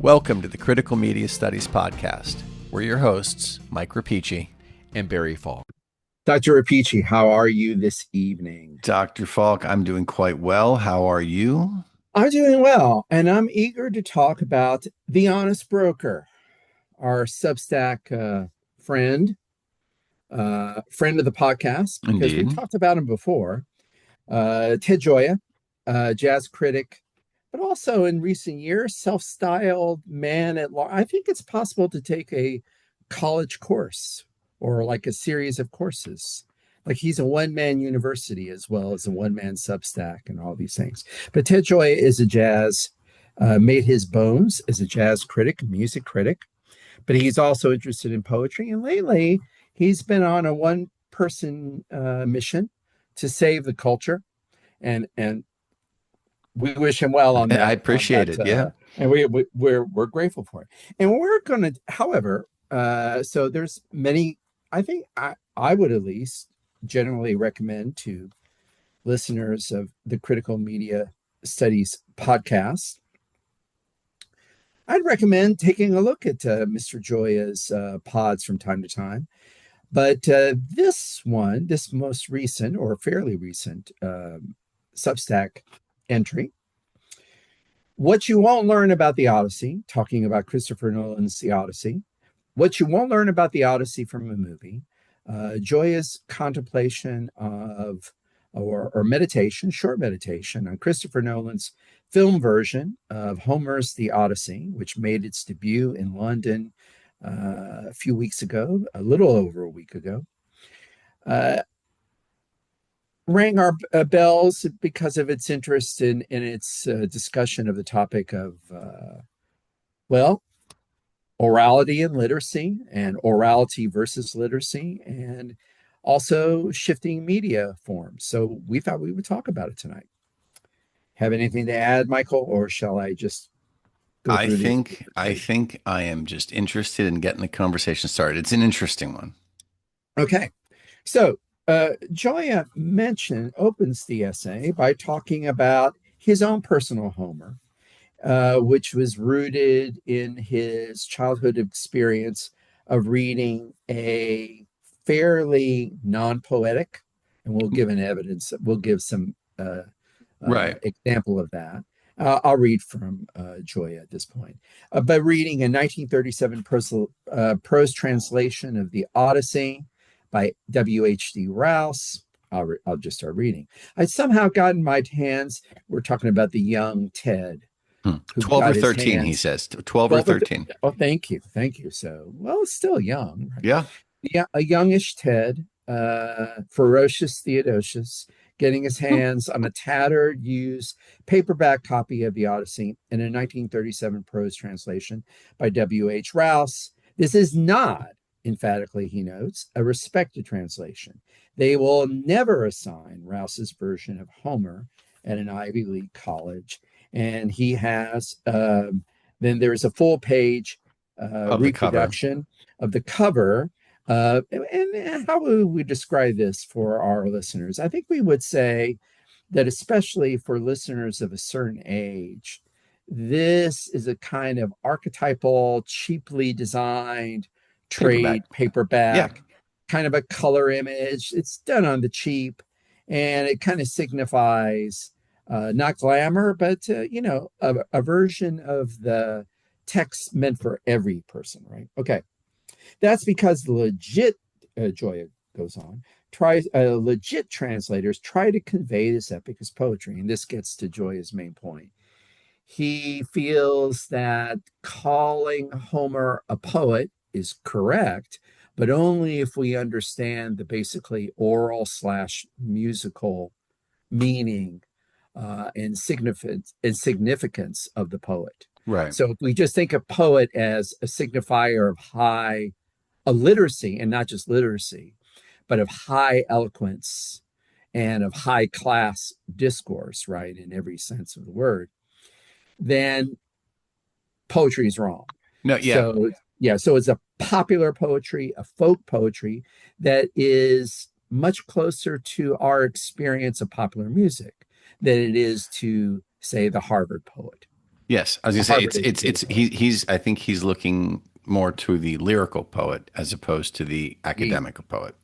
Welcome to the Critical Media Studies Podcast. We're your hosts, Mike Rapici and Barry Falk. Dr. Rapici, how are you this evening? Dr. Falk, I'm doing quite well. How are you? I'm doing well, and I'm eager to talk about The Honest Broker, our Substack friend of the podcast, because Indeed. we talked about him before. Ted Gioia, jazz critic, but also in recent years, self-styled man at law. I think it's possible to take a college course or like a series of courses. Like he's a one-man university as well as a one-man Substack and all these things. But Ted Gioia is made his bones as a jazz critic, music critic, but he's also interested in poetry. And lately, he's been on a one-person mission to save the culture, and we wish him well on that. I appreciate it. Yeah, and we're grateful for it. And we're going to, however, so there's many. I think I would at least generally recommend to listeners of the Critical Media Studies podcast, I'd recommend taking a look at Mr. Gioia's pods from time to time. But this most recent or fairly recent Substack entry, What You Won't Learn About the Odyssey, talking about Christopher Nolan's The Odyssey, What You Won't Learn About the Odyssey from a Movie, Gioia's contemplation of, or meditation, short meditation on Christopher Nolan's film version of Homer's The Odyssey, which made its debut in London a few weeks ago, a little over a week ago. Rang our bells because of its interest in its discussion of the topic of, orality and literacy, and orality versus literacy, and also shifting media forms. So we thought we would talk about it tonight. Have anything to add, Michael, or shall I just go through I think I am just interested in getting the conversation started. It's an interesting one. Okay. So Gioia opens the essay by talking about his own personal Homer, which was rooted in his childhood experience of reading a fairly non-poetic, and we'll give some example of that. I'll read from Gioia at this point. But reading a 1937 prose translation of the Odyssey by W.H.D. Rouse. I'll just start reading. I'd somehow gotten my hands, we're talking about the young Ted. 12 or 13, he says. 12 or 13. Oh, thank you. So, well, it's still young. Right? Yeah. A youngish Ted, ferocious Theodosius, getting his hands on a tattered, used paperback copy of the Odyssey in a 1937 prose translation by W.H. Rouse. This is not, emphatically, he notes, a respected translation. They will never assign Rouse's version of Homer at an Ivy League college. And he has, then there's a full page reproduction of the cover. And how would we describe this for our listeners? I think we would say that, especially for listeners of a certain age, this is a kind of archetypal, cheaply designed trade paperback, kind of a color image. It's done on the cheap, and it kind of signifies not glamour, but a version of the text meant for every person, right? Okay. That's because the legit, Gioia goes on, legit translators try to convey this epic as poetry. And this gets to Gioia's main point. He feels that calling Homer a poet is correct, but only if we understand the basically oral/musical meaning and significance of the poet. Right. So if we just think of poet as a signifier of high literacy, and not just literacy, but of high eloquence and of high class discourse, right, in every sense of the word, then poetry is wrong. No, yeah. So it's a popular poetry, a folk poetry that is much closer to our experience of popular music than it is to, say, the Harvard poet. Yes, I was gonna A say Harvard educated poet. he's I think he's looking more to the lyrical poet as opposed to the He academic poet.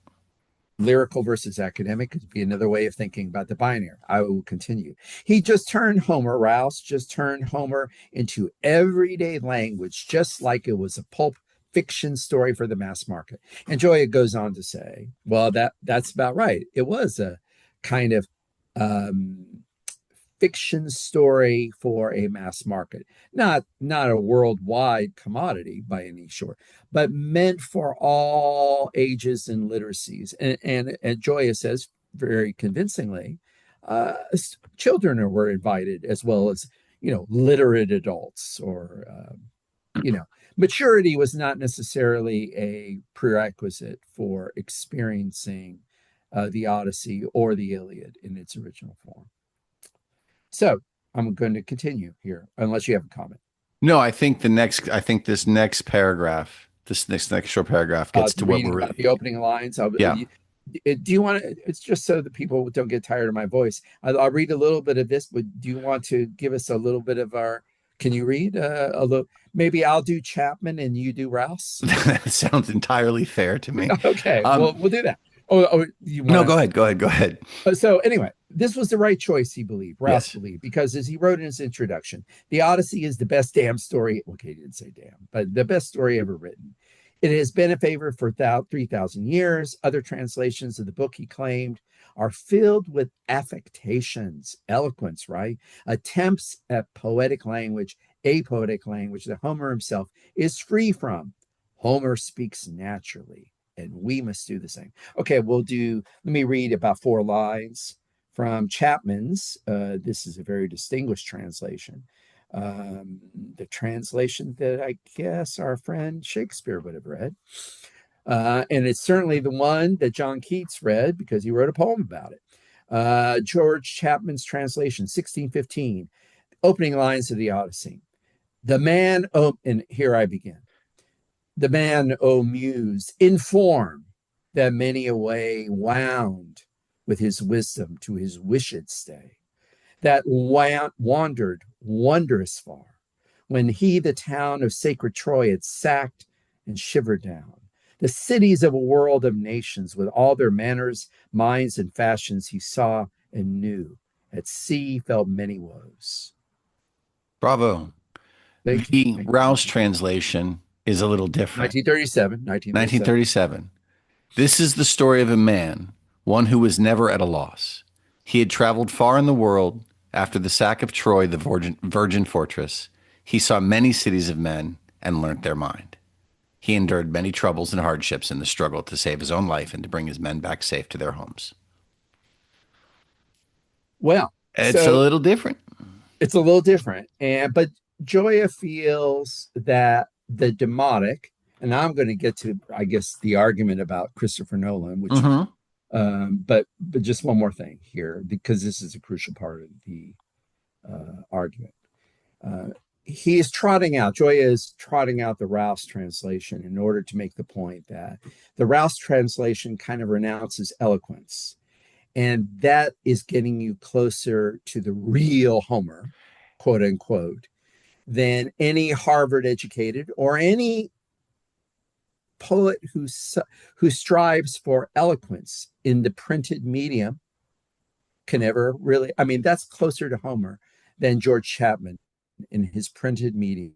lyrical versus academic could be another way of thinking about the binary. I will continue. He just turned Homer, Rouse just turned Homer into everyday language, just like it was a pulp fiction story for the mass market. And Gioia goes on to say, well, that's about right. It was a kind of um, fiction story for a mass market, not a worldwide commodity by any short, but meant for all ages and literacies. And Joya says very convincingly, children were invited as well as literate adults or you know maturity was not necessarily a prerequisite for experiencing the Odyssey or the Iliad in its original form. So I'm going to continue here, unless you have a comment. No, I think this next paragraph, this next short paragraph gets to what Reading we're about the opening lines. yeah. Do you want to? It's just so that people don't get tired of my voice. I'll read a little bit of this, but do you want to give us a little bit of our? Can you read a little? Maybe I'll do Chapman and you do Rouse. That sounds entirely fair to me. Okay, Um, we'll do that. Oh, you no, want go ahead. So anyway, this was the right choice, he believed, Rouse Yes. believed, because as he wrote in his introduction, the Odyssey is the best damn story. Okay, he didn't say damn, but the best story ever written. It has been a favorite for 3,000 years. Other translations of the book, he claimed, are filled with affectations, eloquence, right? Attempts at poetic language, apoetic language that Homer himself is free from. Homer speaks naturally, and we must do the same. Okay, let me read about 4 lines from Chapman's. This is a very distinguished translation. The translation that I guess our friend Shakespeare would have read. And it's certainly the one that John Keats read because he wrote a poem about it. George Chapman's translation, 1615, opening lines of the Odyssey. The man, oh, and here I begin. The man, O Muse, inform that many a way wound with his wisdom to his wished stay, that wandered wondrous far, when he the town of sacred Troy had sacked and shivered down. The cities of a world of nations, with all their manners, minds, and fashions, he saw and knew. At sea felt many woes. Bravo. Thank you. The Thank you. Rouse translation is a little different. 1937, 1937. 1937. This is the story of a man, one who was never at a loss. He had traveled far in the world. After the sack of Troy, the virgin fortress, he saw many cities of men and learnt their mind. He endured many troubles and hardships in the struggle to save his own life and to bring his men back safe to their homes. Well, It's a so little different. it's a little different. And but Joya feels that the demotic, and I'm going to get to, I guess, the argument about Christopher Nolan, which, Mm-hmm. but just one more thing here, because this is a crucial part of the argument. Uh, he is trotting out, Joya is trotting out the Rouse translation in order to make the point that the Rouse translation kind of renounces eloquence. And that is getting you closer to the real Homer, quote unquote, than any Harvard educated or any poet who strives for eloquence in the printed medium can ever really. I mean, that's closer to Homer than George Chapman in his printed medium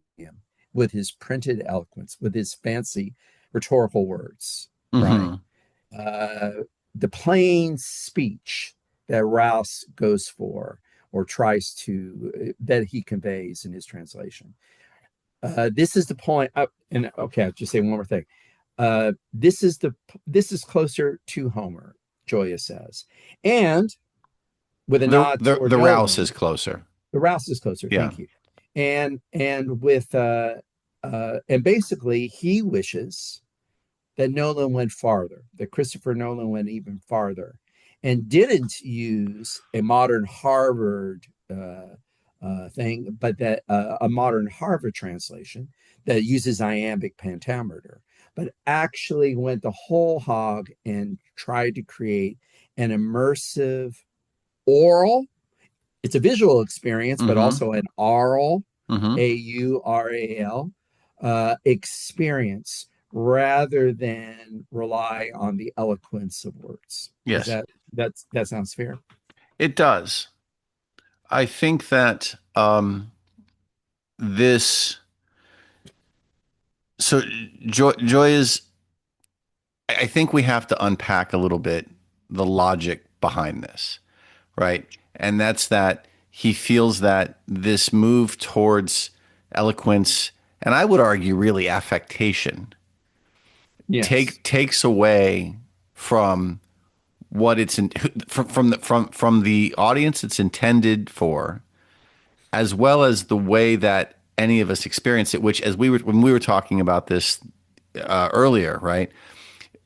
with his printed eloquence, with his fancy rhetorical words, right? Mm-hmm. uh, the plain speech that Rouse goes for or tries to that he conveys in his translation. This is the point. And okay, I'll just say one more thing. This is closer to Homer, Joya says, and with a nod toward The Rouse is Nolan, closer. the Rouse is closer. Yeah. Thank you. And with and basically he wishes that Nolan went farther, that Christopher Nolan went even farther, and didn't use a modern Harvard thing, but that a modern Harvard translation that uses iambic pentameter, but actually went the whole hog and tried to create an immersive oral. It's a visual experience, but Mm-hmm. also an oral Hmm. Aural, experience rather than rely on the eloquence of words. Is Yes, that sounds fair? it does. I think that this so Joy is. I think we have to unpack a little bit the logic behind this, right? And that's that he feels that this move towards eloquence, and I would argue really affectation, Yes. takes away from what it's in, from the audience it's intended for, as well as the way that any of us experience it. Which, as we were when we were talking about this earlier, right?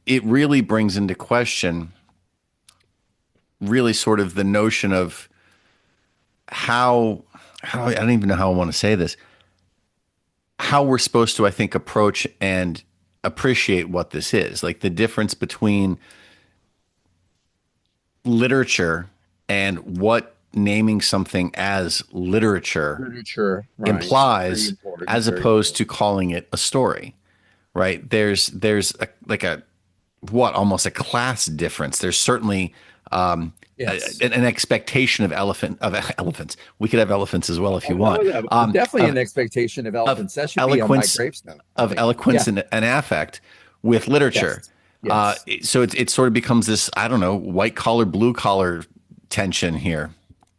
It really brings into question, really, sort of the notion of how I don't even know how I want to say this, how we're supposed to, I think, approach and appreciate what this is. Like the difference between literature and what naming something as literature Literature, right. Very implies, important, as very opposed important. to calling it a story, right? There's like a what, almost a class difference. There's certainly Yes. an expectation of elephants. We could have elephants as well if Oh, you want. definitely Of an expectation of of elephants. That should be on my eloquence, gravestone, I think. Yeah. and affect with literature. Yes. Yes. So it sort of becomes this, I don't know, white collar, blue collar tension here.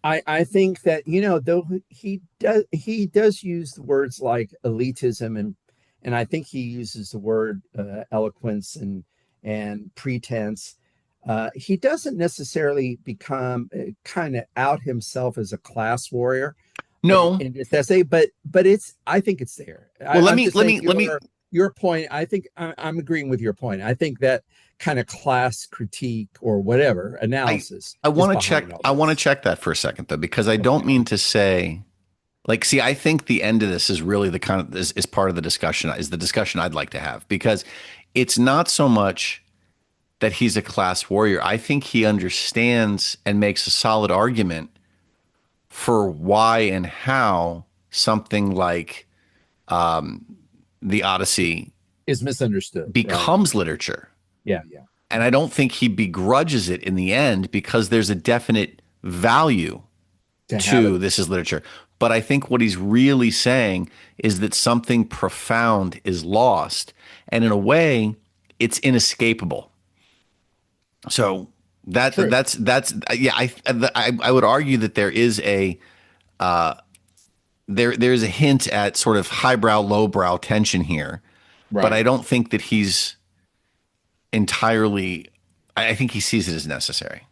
I think that, though he does use the words like elitism, and I think he uses the word eloquence and pretense. He doesn't necessarily become kind of out himself as a class warrior No, in this essay, but it's I think it's there. well, I'm just saying let me. your point. I think I'm agreeing with your point. I think that kind of class critique or whatever I analysis I is want to behind check. all I want to this. check that for a second though, because I don't Okay. mean to say. Like, see, I think the end of this is really the kind of is part of the discussion, is the discussion I'd like to have, because it's not so much that he's a class warrior. I think he understands and makes a solid argument for why and how something like the Odyssey Is misunderstood, right? becomes literature. Yeah, yeah. And I don't think he begrudges it in the end, because there's a definite value To have it. to this is literature. But I think what he's really saying is that something profound is lost. And in a way, it's inescapable. So True. that's yeah. I would argue that there's a hint at sort of highbrow lowbrow tension here, but I Right. don't think that he's entirely. I think he sees it as necessary.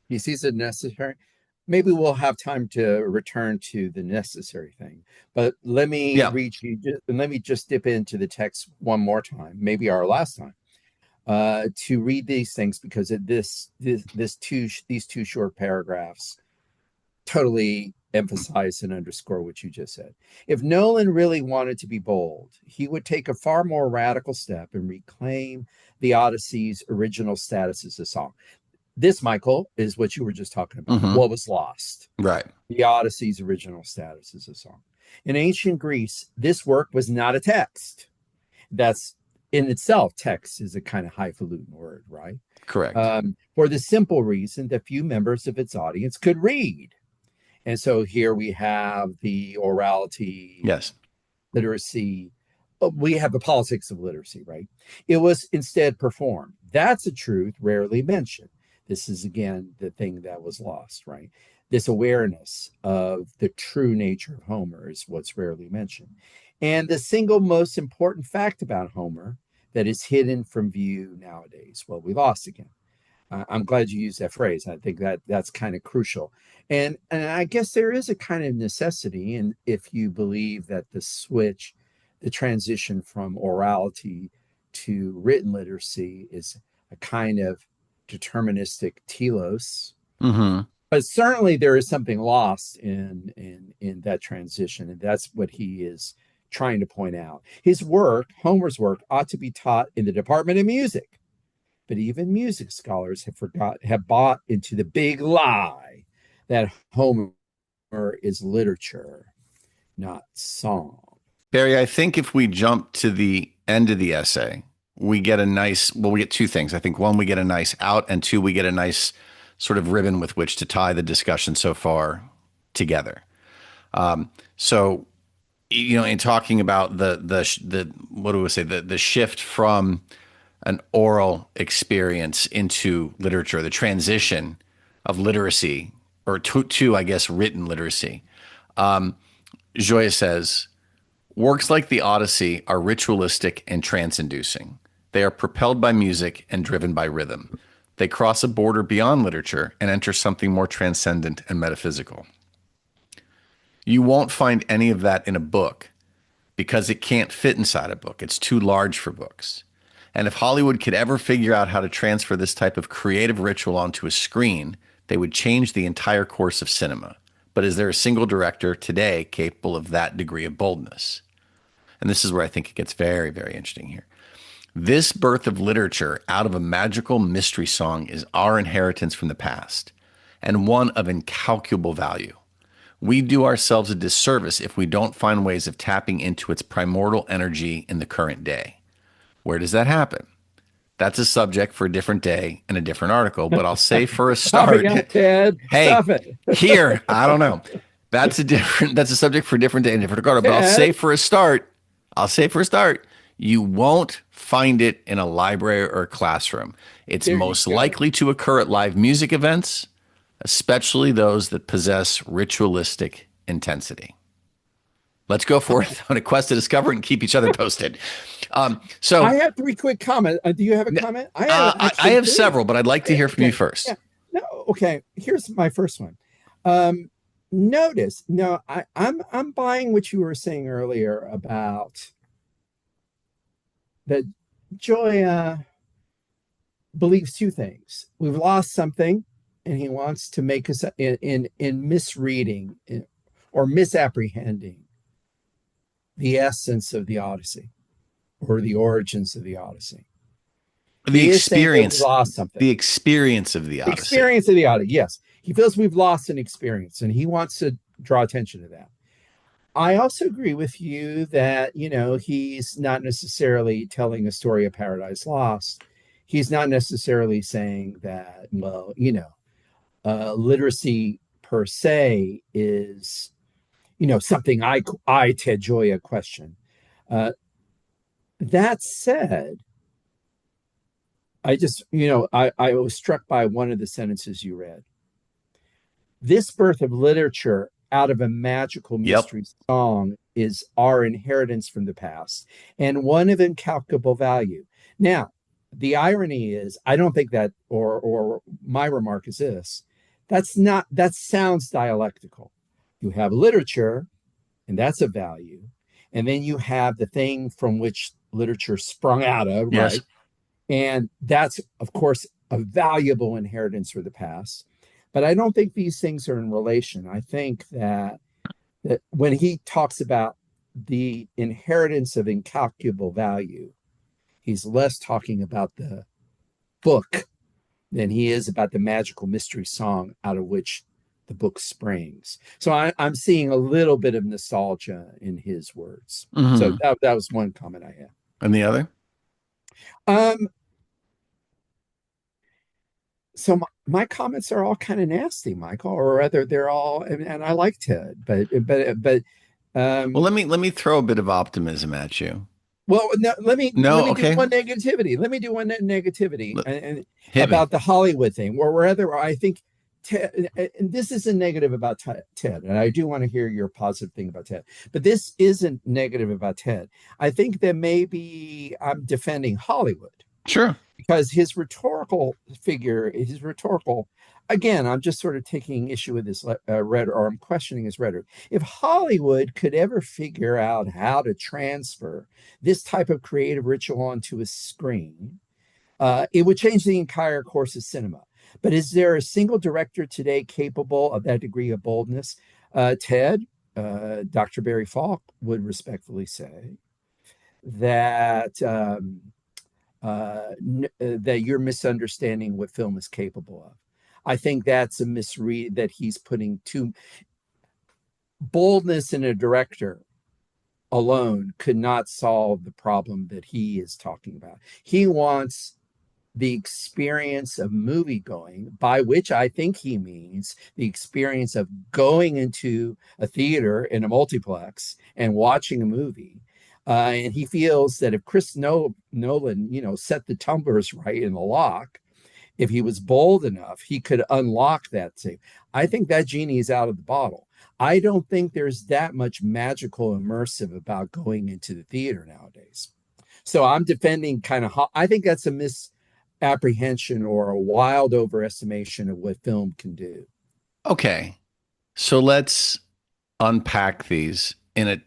He sees it necessary. Maybe we'll have time to return to the necessary thing. But Yeah. let me just dip into the text one more time, maybe our last time, to read these things because these two short paragraphs totally emphasize and underscore what you just said. If Nolan really wanted to be bold, he would take a far more radical step and reclaim the Odyssey's original status as a song. This, Michael, is what you were just talking about. Hmm. What was lost? Right. The Odyssey's original status as a song. In ancient Greece, this work was not a text. That's in itself, text is a kind of highfalutin word, right? Correct. For the simple reason that few members of its audience could read. And so here we have the orality, Yes. literacy. We have the politics of literacy, right? It was instead performed. That's a truth rarely mentioned. This is again the thing that was lost, right? This awareness of the true nature of Homer is what's rarely mentioned. And the single most important fact about Homer that is hidden from view nowadays, well, we lost again. I'm glad you used that phrase. I think that that's kind of crucial. And I guess there is a kind of necessity, and if you believe that the transition from orality to written literacy is a kind of deterministic telos, Hmm. but certainly there is something lost in that transition, and that's what he is trying to point out. His work, Homer's work, ought to be taught in the department of music, but even music scholars have bought into the big lie that Homer is literature. not song. Barry, I think if we jump to the end of the essay, we get a nice, well, we get two things. I think one, we get a nice out, and two, we get a nice sort of ribbon with which to tie the discussion so far together. So, in talking about the what do we say, the shift from an oral experience into literature, the transition of literacy or to I guess, written literacy. Gioia says, works like the Odyssey are ritualistic and trance inducing. They are propelled by music and driven by rhythm. They cross a border beyond literature and enter something more transcendent and metaphysical. You won't find any of that in a book because it can't fit inside a book. It's too large for books. And if Hollywood could ever figure out how to transfer this type of creative ritual onto a screen, they would change the entire course of cinema. But is there a single director today capable of that degree of boldness? And this is where I think it gets very, very interesting here. This birth of literature out of a magical mystery song is our inheritance from the past, and one of incalculable value. We do ourselves a disservice if we don't find ways of tapping into its primordial energy in the current day. Where does that happen? That's a subject for a different day and a different article, but I'll say for a Stop it, start, yeah, Ted. hey, Stop it. here, I don't know. That's a subject for a different day and a different article, but Ted. I'll say for a start, you won't find it in a library or a classroom. It's There you most go. likely to occur at live music events, especially those that possess ritualistic intensity. Let's go forth on a quest to discover and keep each other posted. I So have three quick comments. Do you have a comment? I have I actually have three. several, but I'd like to hear from you Okay. first. Yeah. No, okay. Here's my first one. Um, Notice, no, I'm buying what you were saying earlier about that Joya believes two things. We've lost something, and he wants to make us in misreading or misapprehending the essence of the Odyssey or the origins of the Odyssey. The He is saying that we experience, lost something. the experience of the Odyssey. Experience of the Odyssey, yes. He feels we've lost an experience, and he wants to draw attention to that. I also agree with you that, he's not necessarily telling a story of Paradise Lost. He's not necessarily saying that, well, literacy per se is, something Ted Gioia, question. Uh, that said, I was struck by one of the sentences you read. This birth of literature out of a magical Yep. mystery song is our inheritance from the past and one of incalculable value. Now, the irony is, I don't think that, or my remark is this, that sounds dialectical. You have literature, and that's a value. And then you have the thing from which literature sprung out of, Yes. right? And that's, of course, a valuable inheritance for the past. But I don't think these things are in relation. I think that when he talks about the inheritance of incalculable value, he's less talking about the book than he is about the magical mystery song out of which the book springs. So I'm seeing a little bit of nostalgia in his words. So Mm-hmm. that was one comment I had. And the other? Um, so my comments are all kind of nasty, Michael, or rather, they're all, and I like Ted, but Well, um, let me throw a bit of optimism at you. well, no, let No, me do okay. one negativity. Let me do one negativity and Hit me. about the Hollywood thing, or rather, I think Ted, and this isn't negative about Ted, and I do want to hear your positive thing about Ted, but this isn't negative about Ted. I think that maybe I'm defending Hollywood Sure. because his rhetorical, again, I'm just sort of taking issue with this rhetoric, or I'm questioning his rhetoric. If Hollywood could ever figure out how to transfer this type of creative ritual onto a screen, it would change the entire course of cinema. But is there a single director today capable of that degree of boldness? Ted, Dr. Barry Falk would respectfully say that that you're misunderstanding what film is capable of. I think that's a misread that he's putting too boldness in a director alone could not solve the problem that he is talking about. He wants the experience of movie going, by which I think he means the experience of going into a theater in a multiplex and watching a movie. And he feels that if Nolan, set the tumblers right in the lock, if he was bold enough, he could unlock that thing. I think that genie is out of the bottle. I don't think there's that much magical immersive about going into the theater nowadays. So I'm defending I think that's a misapprehension or a wild overestimation of what film can do. Okay. So let's unpack these in a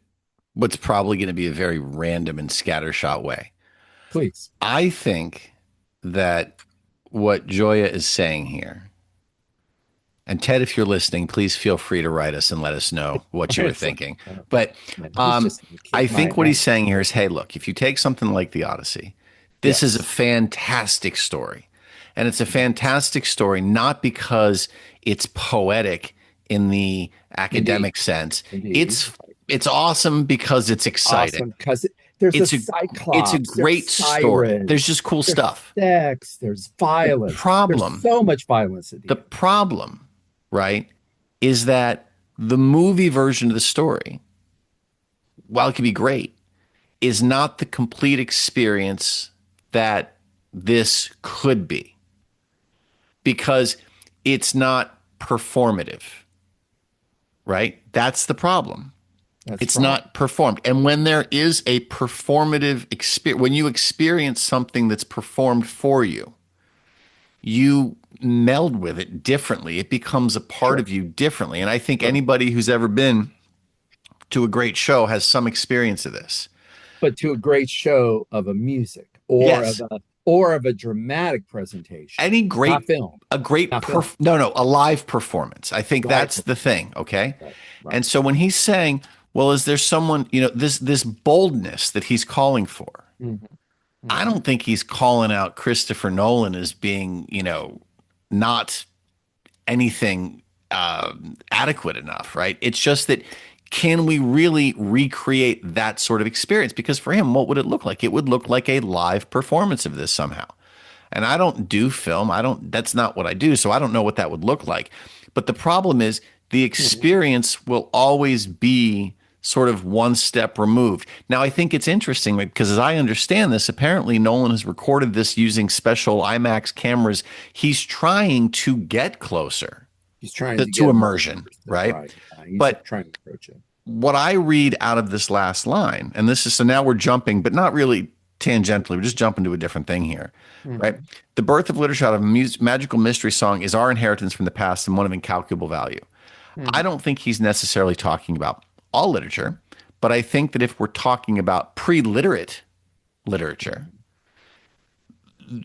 what's probably going to be a very random and scattershot way. Please. I think that what Joya is saying here, and Ted, if you're listening, please feel free to write us and let us know what you were It's like, thinking. But he's just going to I kick my think what he's ass. saying here is, hey, look, if you take something like the Odyssey, this is a Yes. fantastic story. And it's a fantastic story not because it's poetic in the Indeed. academic sense. Indeed. It's awesome because it's exciting. Awesome. Because there's a It's a it's a cyclops, there's great story. There's sirens, just cool there's stuff. sex, there's The violence. There's problem so much violence at The the end. problem, right, is that the movie version of the story, while it can be great, is not the complete experience that this could be because it's not performative, right? That's the problem. That's the It's problem. not performed. And when there is a performative experience, when you experience something that's performed for you meld with it differently. It becomes a part Sure. of you differently. And I think Sure. anybody who's ever been to a great show has some experience of this. But to a great show of a music or Yes. of a dramatic presentation, Any not great, film, a great, not film. no, no, a live performance. I think Live that's the performance. thing. Okay. Right. Right. And so when he's saying, well, is there someone, this boldness that he's calling for? Hmm. I Hmm. don't think he's calling out Christopher Nolan as being, not anything adequate enough, right? It's just that can we really recreate that sort of experience? Because for him, what would it look like? It would look like a live performance of this somehow. And I don't do film. That's not what I do. So I don't know what that would look like. But the problem is the Hmm. experience will always be sort of one step removed. Now, I think it's interesting because as I understand this, apparently Nolan has recorded this using special IMAX cameras. He's trying to get closer He's trying to, to to get more immersion, immersive, right? right? He's But trying to approach it. what I read out of this last line, and this is so now we're jumping, but not really tangentially, we're just jumping to a different thing here, right? Hmm. The birth of literature out of a magical mystery song is our inheritance from the past and one of incalculable value. I Hmm. don't think he's necessarily talking about all literature, but I think that if we're talking about pre-literate literature,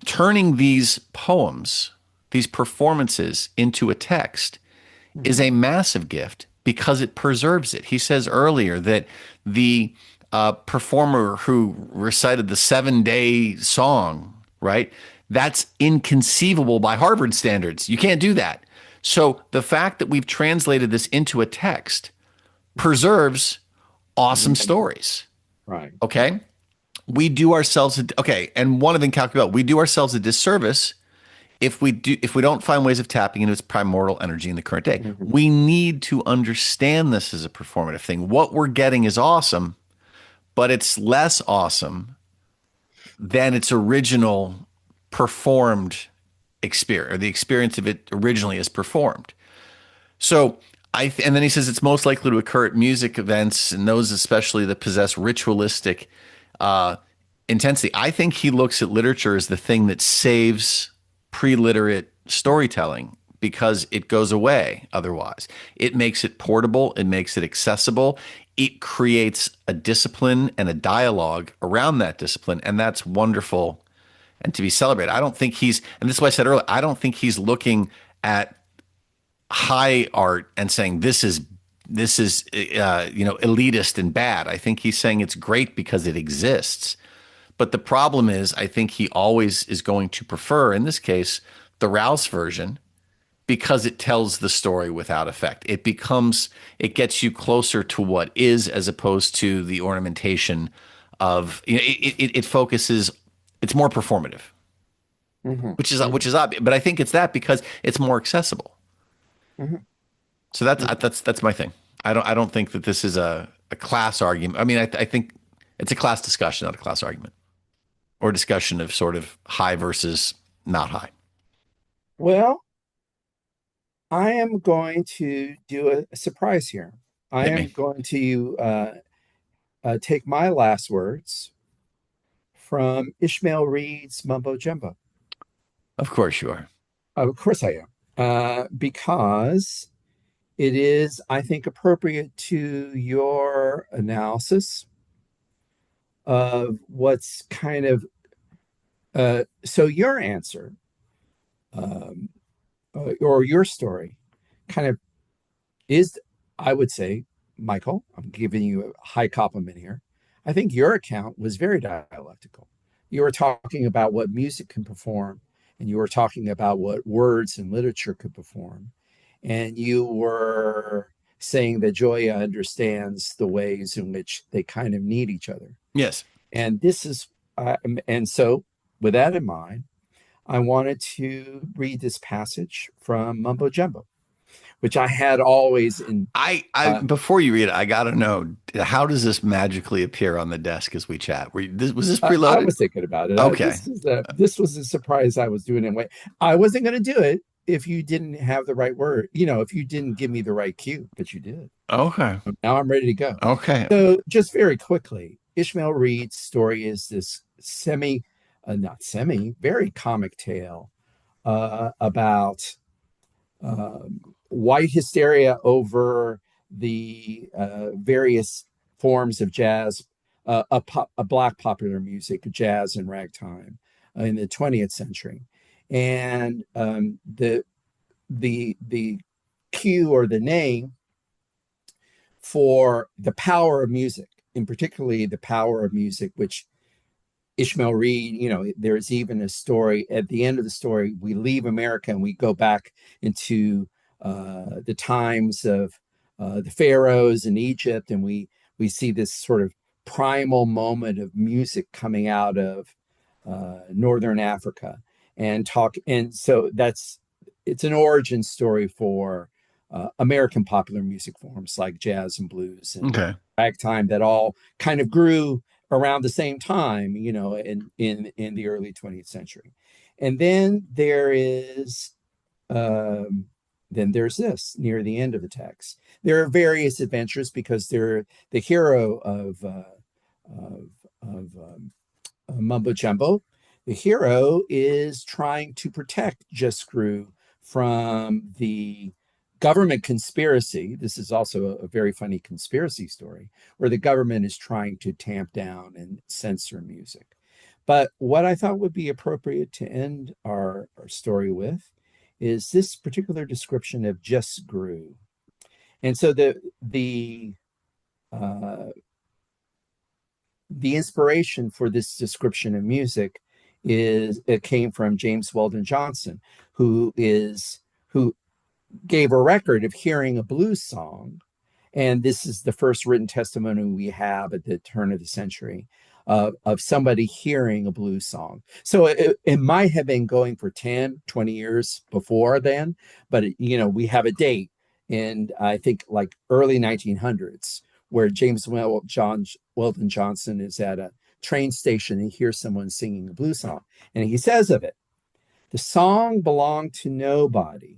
turning these poems, these performances into a text is Hmm. a massive gift because it preserves it. He says earlier that the performer who recited the 7-day song, right? That's inconceivable by Harvard standards. You can't do that. So the fact that we've translated this into a text preserves awesome stories. Right. Okay. We do ourselves okay, and one of incalculable. We do ourselves a disservice if we don't find ways of tapping into its primordial energy in the current day. Hmm. We need to understand this as a performative thing. What we're getting is awesome, but it's less awesome than its original performed experience or the experience of it originally as performed. So and then he says it's most likely to occur at music events and those especially that possess ritualistic uh, intensity. I think he looks at literature as the thing that saves pre-literate storytelling because it goes away otherwise. It makes it portable, it makes it accessible, it creates a discipline and a dialogue around that discipline, and that's wonderful and to be celebrated. I don't think and this is what I said earlier, I don't think he's looking at high art and saying this is elitist and bad. I think he's saying it's great because it exists. But the problem is, I think he always is going to prefer, in this case, the Rouse version because it tells the story without effect. It gets you closer to what is as opposed to the ornamentation of, it focuses, it's more performative, Hmm. which Hmm. is obvious. But I think it's that because it's more accessible. Hmm. So that's my thing. I don't think that this is a class argument. I mean, I think it's a class discussion, not a class argument or discussion of sort of high versus not high. Well, I am going to do a surprise here. I Hit me. am going to take my last words from Ishmael Reed's Mumbo Jumbo. Of course you are. Of course I am. Because it is, I think, appropriate to your analysis of what's kind of so your answer um, or your story kind of is, I would say, Michael, I'm giving you a high compliment here. I think your account was very dialectical. You were talking about what music can perform, and you were talking about what words and literature could perform. And you were saying that Joya understands the ways in which they kind of need each other. Yes. And this is, and so with that in mind, I wanted to read this passage from Mumbo Jumbo, which I had always in. I Uh, before you read it, I gotta know, how does this magically appear on the desk as we chat? Was this I preloaded? was thinking about it. Okay. This was a surprise I was doing anyway. I wasn't going to do it if you didn't have the right word. If you didn't give me the right cue, but you did. Okay. Now I'm ready to go. Okay. So just very quickly, Ishmael Reed's story is this not semi, very comic tale about white hysteria over the various forms of jazz, a black popular music, jazz and ragtime in the 20th century, and the cue or the name for the power of music, and particularly the power of music, which Ishmael Reed, there's even a story at the end of the story. We leave America and we go back into the times of the pharaohs in Egypt, and we see this sort of primal moment of music coming out of northern Africa, and so it's an origin story for American popular music forms like jazz and blues and Okay. ragtime that all kind of grew around the same time, in the early 20th century. And um, then there's this near the end of the text. There are various adventures because they're the hero of, Mumbo Jumbo. The hero is trying to protect Just Screw from the government conspiracy. This is also a very funny conspiracy story where the government is trying to tamp down and censor music. But what I thought would be appropriate to end our story with is this particular description of Just Screw. And so uh, the inspiration for this description of music is it came from James Weldon Johnson, who gave a record of hearing a blues song, and this is the first written testimony we have at the turn of the century of somebody hearing a blues song. So it might have been going for 10, 20 years before then, but we have a date, and I think like early 1900s, where Weldon Johnson is at a train station and hears someone singing a blues song. And he says of it, the song belonged to nobody.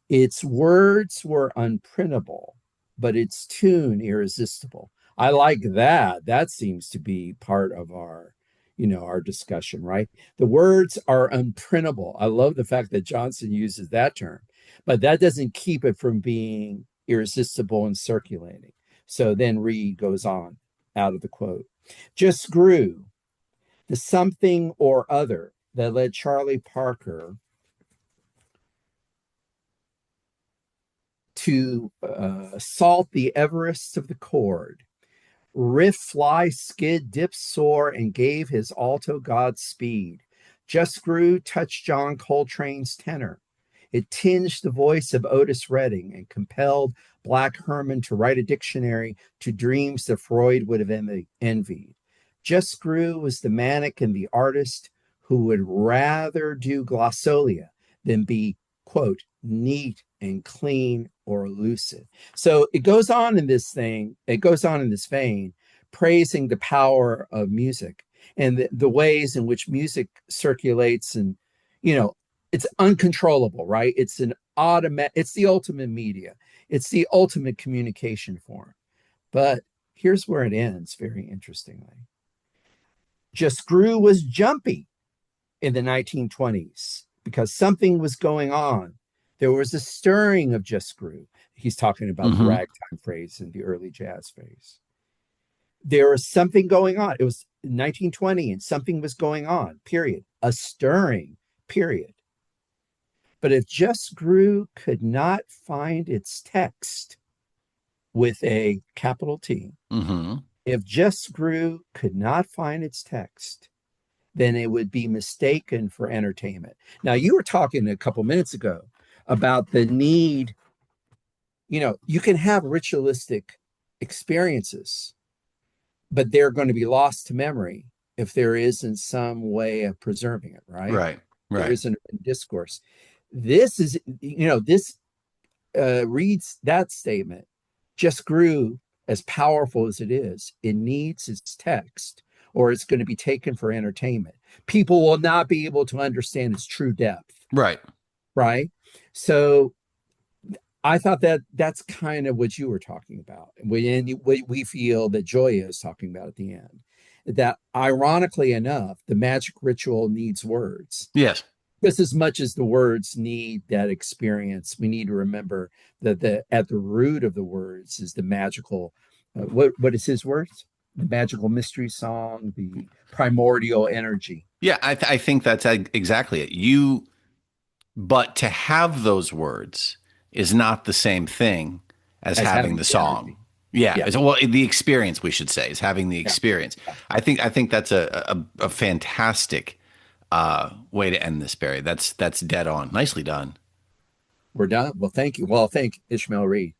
Its words were unprintable, but its tune irresistible. I like that. That seems to be part of our discussion, right? The words are unprintable. I love the fact that Johnson uses that term, but that doesn't keep it from being irresistible and circulating. So then Reed goes on out of the quote. Just grew the something or other that led Charlie Parker to salt the Everest of the chord. Riff, fly, skid, dip, soar, and gave his alto Godspeed. Just Screw touched John Coltrane's tenor. It tinged the voice of Otis Redding and compelled Black Herman to write a dictionary to dreams that Freud would have envied. Just Grew was the manic and the artist who would rather do glossolia than be, quote, neat and clean or lucid. So it goes on in this thing, it goes on in this vein, praising the power of music and the ways in which music circulates and, you know, it's uncontrollable, right? It's an automatic, it's the ultimate media, it's the ultimate communication form. But here's where it ends very interestingly. Just Grew was jumpy in the 1920s because something was going on. There was a stirring of Just Grew. He's talking about the Mm-hmm. ragtime phase and the early jazz phase. There was something going on. It was 1920 and something was going on, period. A stirring, period. But if Just Grew could not find its text with a capital T, Mm-hmm. if Just Grew could not find its text, then it would be mistaken for entertainment. Now, you were talking a couple minutes ago about the need, you can have ritualistic experiences, but they're going to be lost to memory if there isn't some way of preserving it, right? Right. There Right. isn't a discourse. This is, this reads that statement. Just Grew, as powerful as it is, it needs its text or it's going to be taken for entertainment. People will not be able to understand its true depth, Right. right? So I thought that that's kind of what you were talking about. We feel that Gioia is talking about at the end. That ironically enough, the magic ritual needs words Yes. just as much as the words need that experience. We need to remember that at the root of the words is the magical. What is his words? The magical mystery song, the primordial energy. Yeah, I think that's exactly it. But to have those words is not the same thing as As having having the the song. energy. Yeah, Yeah, well, the experience we should say is having the yeah, experience. yeah. I think that's a fantastic way to end this, Barry. That's dead on. Nicely done. We're done. Well, thank you. Well, thank Ishmael Reed.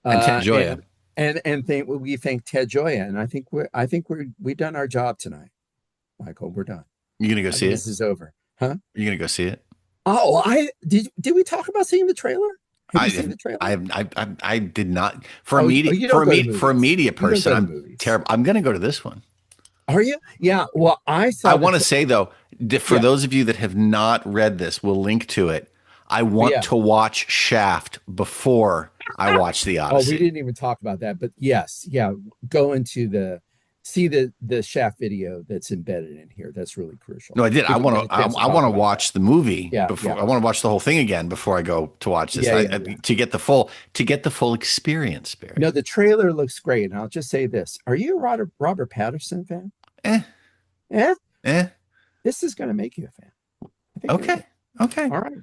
And Ted Uh, Gioia, and we thank Ted Gioia, and we've done our job tonight, Michael. We're done. you gonna go I see think it? this is over, huh? You gonna go see it? Oh, I did. We talk about seeing the trailer? Have I you seen have, the trailer? I did not You don't go to for a movies. media You don't person. go to I'm movies. terrible. I'm gonna go to this one. Are you? Yeah. Well, I I saw the want to say though, for yeah. those of you that have not read this, we'll link to it. I want Yeah. to watch Shaft before I watch the Oh, we Odyssey. didn't even talk about that, but yes, yeah. Go into see the Shaft video that's embedded in here. That's really crucial. No, I did. If you get a chance to I want talk to about that. watch the movie Yeah. before. Yeah. I want to watch the whole thing again before I go to watch this. Yeah. Yeah. Yeah. To get the full experience, No, Barry. the trailer looks great, and I'll just say this: Are you a Robert Patterson fan? Eh, Yeah. eh. This is going to make you a fan. I think it Okay, is. okay. All right.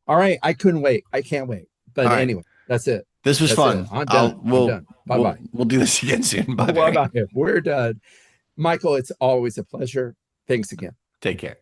All right. I couldn't wait. I can't wait. All But right. anyway, that's it. This was That's it. fun. I'm I'll done. I'm done. Bye bye. we'll do this again soon. Bye, Bye Barry. bye. We're done. Michael, it's always a pleasure. Thanks again. Take care.